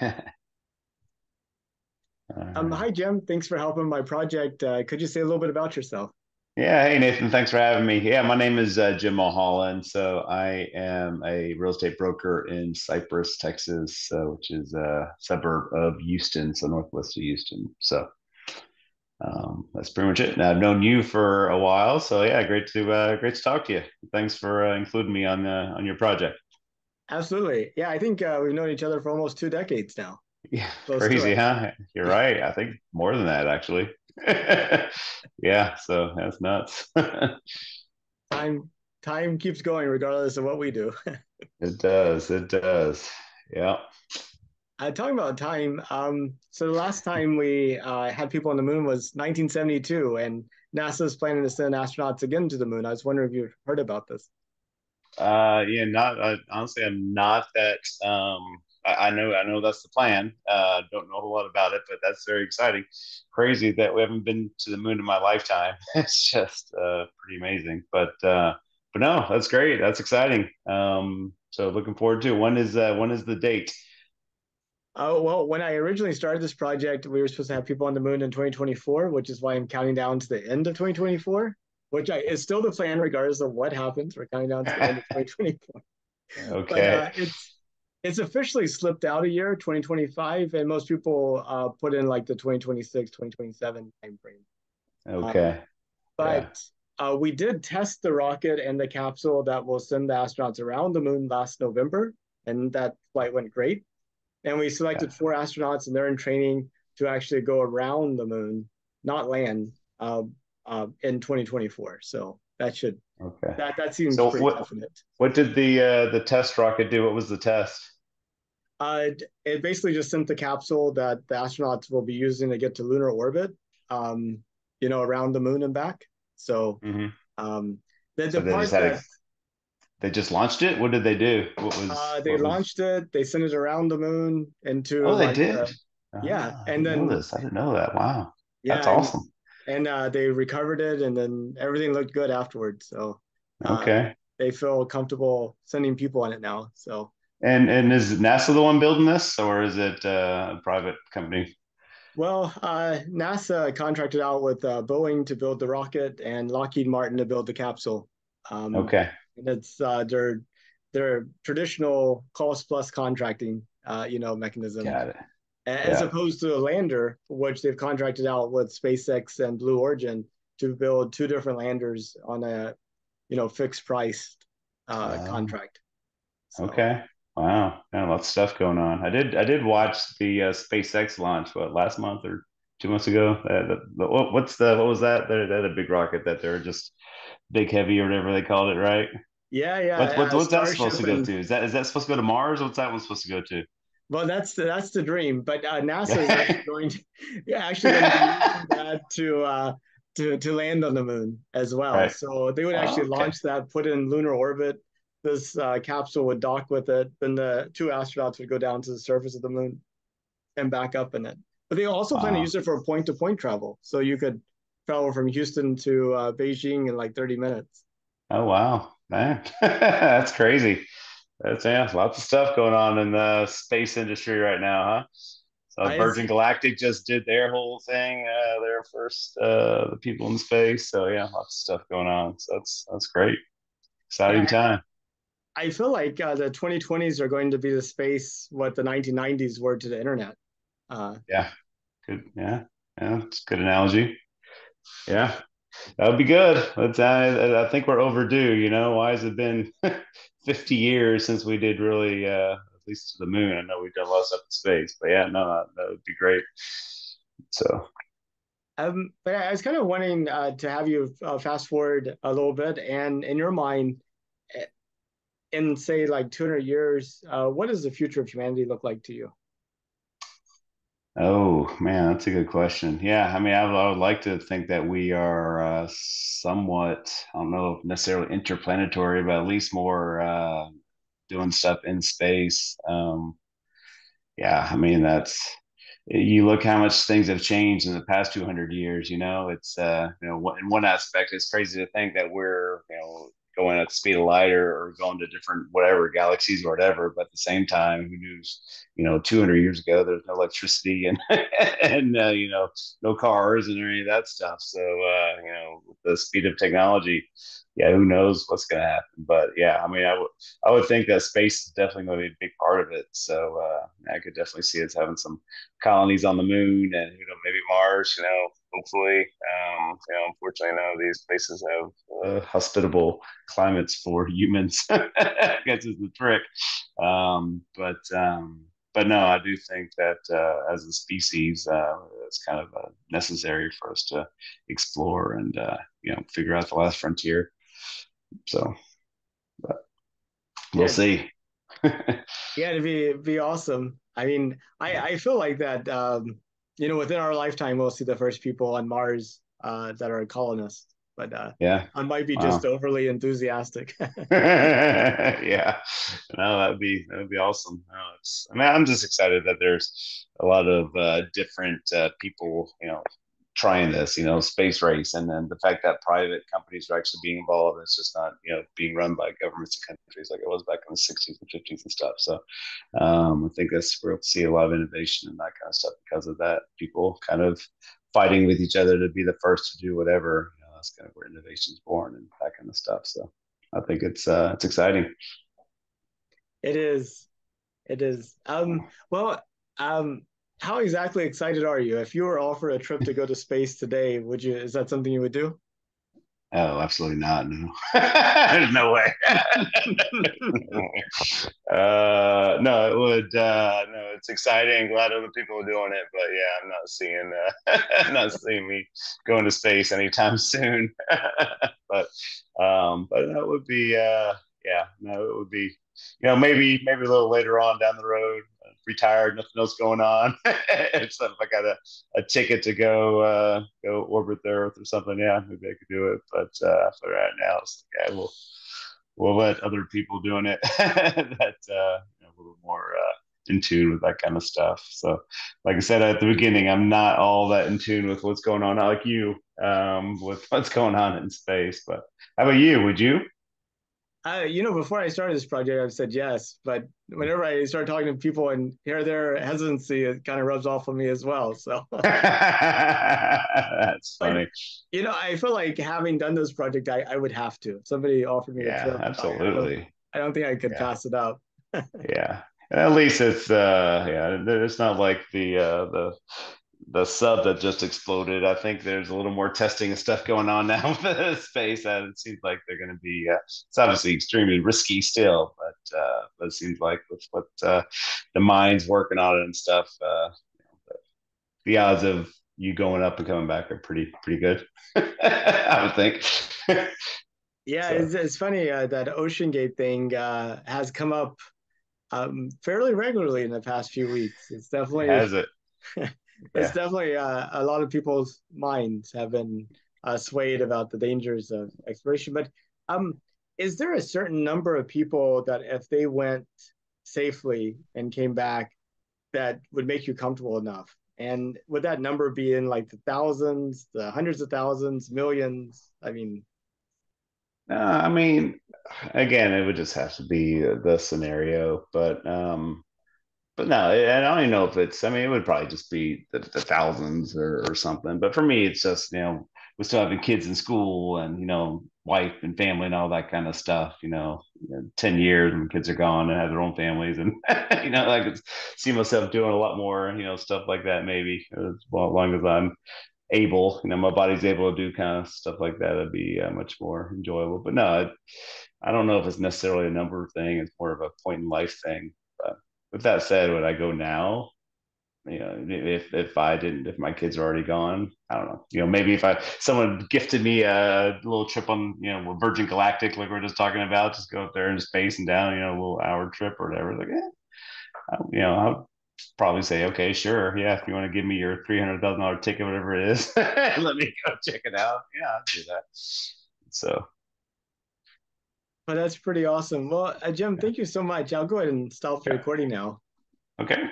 All right. Hi, Jim. Thanks for helping my project. Could you say a little bit about yourself? Yeah, hey Nathan, thanks for having me. Yeah, my name is Jim Mulholland. So I am a real estate broker in Cypress, Texas, which is a suburb of Houston, so northwest of Houston. So that's pretty much it. And I've known you for a while, so yeah, great to talk to you. Thanks for including me on your project. Absolutely. Yeah, I think we've known each other for almost 2 decades now. Yeah, Close to crazy, it. huh? You're Yeah. right. I think more than that, actually. Yeah, so that's nuts. Time time keeps going regardless of what we do. It does. It does. Yeah. Talking about time, so the last time we had people on the moon was 1972, and NASA's planning to send astronauts again to the moon. I was wondering if you've heard about this. Yeah. Not honestly. I'm not that. I know that's the plan. Don't know a whole lot about it, but that's very exciting. Crazy that we haven't been to the moon in my lifetime. It's just pretty amazing. But no, that's great. That's exciting. So looking forward to it. When is the date? Oh, well, when I originally started this project, we were supposed to have people on the moon in 2024, which is why I'm counting down to the end of 2024, is still the plan regardless of what happens. We're counting down to the end of 2024. But Okay. it's officially slipped out a year, 2025, and most people put in like the 2026, 2027 timeframe. Um, Okay. but Yeah. we did test the rocket and the capsule that will send the astronauts around the moon last November, and that flight went great. And we Yeah. selected 4 astronauts, and they're in training to actually go around the moon, not land, in 2024. So Okay. that seems So pretty definite. what did the test rocket do? What was the test? It basically just sent the capsule that the astronauts will be using to get to lunar orbit, um, around the moon and back. So Hmm. um, the So they just part had that a they just launched it. What did they do? they What was? launched it, they sent it around the moon into Oh, they like did. yeah, Ah, I and didn't know then this. I didn't know that. Wow, that's yeah, awesome. and they recovered it, and then everything looked good afterwards. So uh, Okay. they feel comfortable sending people on it now. So And is NASA the one building this, or is it a private company? well, NASA contracted out with Boeing to build the rocket and Lockheed Martin to build the capsule. Okay, And it's their traditional cost plus contracting, mechanism, got it. as Yeah. opposed to a lander, which they've contracted out with SpaceX and Blue Origin to build two different landers on a fixed price Oh, contract. So okay. Wow. Yeah, lots of stuff going on. I did watch the SpaceX launch, what, last month or 2 months ago? What was that? They had a big rocket that they're just big heavy or whatever they called it, right? yeah, What's that supposed Starship to go and to? Is that supposed to go to Mars? What's that one supposed to go to? well, that's the dream. But NASA is Yeah. actually going to be using that to land on the moon as well. Right. So they would Oh, actually okay. launch that, put it in lunar orbit. This capsule would dock with it. Then the 2 astronauts would go down to the surface of the moon and back up in it. But they also plan to Wow. use it for point to point travel. So you could travel from Houston to Beijing in like 30 minutes. Oh, wow, man, that's crazy. That's yeah, lots of stuff going on in the space industry right now, huh? So It's Virgin Galactic just did their whole thing, their first the people in space. So yeah, lots of stuff going on. So that's great, exciting yeah, time. I feel like the 2020s are going to be the space what the 1990s were to the internet. Uh, Yeah, good. Yeah, yeah, it's a good analogy. Yeah, that would be good. But I think we're overdue. Why has it been 50 years since we did really, at least to the moon? I know we've done a lot of stuff in space, but yeah, no, that would be great. So, but I was kind of wanting to have you fast forward a little bit, and in your mind, eh, in say like 200 years, what does the future of humanity look like to you? oh man, that's a good question. Yeah, I mean, I would like to think that we are somewhat, I don't know if necessarily interplanetary, but at least more doing stuff in space. Yeah, I mean, you look how much things have changed in the past 200 years. It's in one aspect, it's crazy to think that we're going at the speed of light or going to different whatever galaxies or whatever. But at the same time, who knew, 200 years ago, there's no electricity and and no cars and any of that stuff. So with the speed of technology, yeah, who knows what's going to happen? But yeah, I mean, I would think that space is definitely going to be a big part of it. So I could definitely see us having some colonies on the moon and maybe Mars. Hopefully, unfortunately, no, these places have hospitable climates for humans. I guess is the trick. But no, I do think that as a species, it's kind of necessary for us to explore and figure out the last frontier. So, but we'll Yeah, see. yeah, it'd be awesome. I mean, I feel like that. Within our lifetime, we'll see the first people on Mars that are colonists. But Yeah. I might be just Wow. overly enthusiastic. Yeah, no, that would be awesome. No, I mean, I'm just excited that there's a lot of different people, trying this, space race, and then the fact that private companies are actually being involved. It's just not, being run by governments and countries like it was back in the '60s and '50s and stuff. So, I think that's we'll see a lot of innovation and that kind of stuff because of that. People kind of fighting with each other to be the first to do whatever. That's kind of where innovation is born and that kind of stuff. So I think it's exciting. It is. It is. Well, um, how exactly excited are you? If you were offered a trip to go to space today, would you? Is that something you would do? Oh, absolutely not. No, there's no way. No, it would. No, it's exciting. Glad other people are doing it, but yeah, I'm not seeing. Not seeing me going to space anytime soon. But that would be. Yeah, no, it would be. Maybe a little later on down the road, retired, nothing else going on. If I got a ticket to go orbit the Earth or something, yeah, maybe I could do it. But for right now, it's like, yeah, we'll let other people doing it that a little more in tune with that kind of stuff. So, like I said at the beginning, I'm not all that in tune with what's going on, not like you, with what's going on in space. But how about you? Would you? Before I started this project, I've said yes, but whenever I start talking to people and hear their hesitancy, it kind of rubs off on me as well. So, That's but funny. I feel like having done this project, I would have to. If somebody offered me the Yeah, trip, absolutely. I don't think I could Yeah. pass it up. Yeah. At least it's yeah, it's not like the sub that just exploded. I think there's a little more testing and stuff going on now with the space. It seems like they're going to be. It's obviously extremely risky still, but it seems like with what the mind's working on it and stuff, the odds of you going up and coming back are pretty good. I would think. Yeah, So it's funny that Ocean Gate thing has come up fairly regularly in the past few weeks. It's definitely has it. it's Yeah. definitely a lot of people's minds have been swayed about the dangers of exploration. But um, is there a certain number of people that if they went safely and came back, that would make you comfortable enough? And would that number be in like the thousands, the hundreds of thousands, millions? I mean, I mean, again, it would just have to be the scenario, but no, I don't even know if it's. I mean, it would probably just be the thousands or something. But for me, it's just we're still having kids in school and wife and family and all that kind of stuff. 10 years when kids are gone and have their own families, and I could see myself doing a lot more stuff like that maybe as long as I'm able. My body's able to do kind of stuff like that. It'd be much more enjoyable. But no, I don't know if it's necessarily a number thing. It's more of a point in life thing. But with that said, would I go now? If my kids are already gone, I don't know. Maybe if someone gifted me a little trip on Virgin Galactic, like we are just talking about, just go up there in space and down, a little hour trip or whatever. Like, I'll probably say, okay, sure, yeah. If you want to give me your $300,000 ticket, whatever it is, let me go check it out. Yeah, I'll do that. So but that's pretty awesome. Well, Jim, yeah. thank you so much. I'll go ahead and stop the Yeah. recording now. Okay.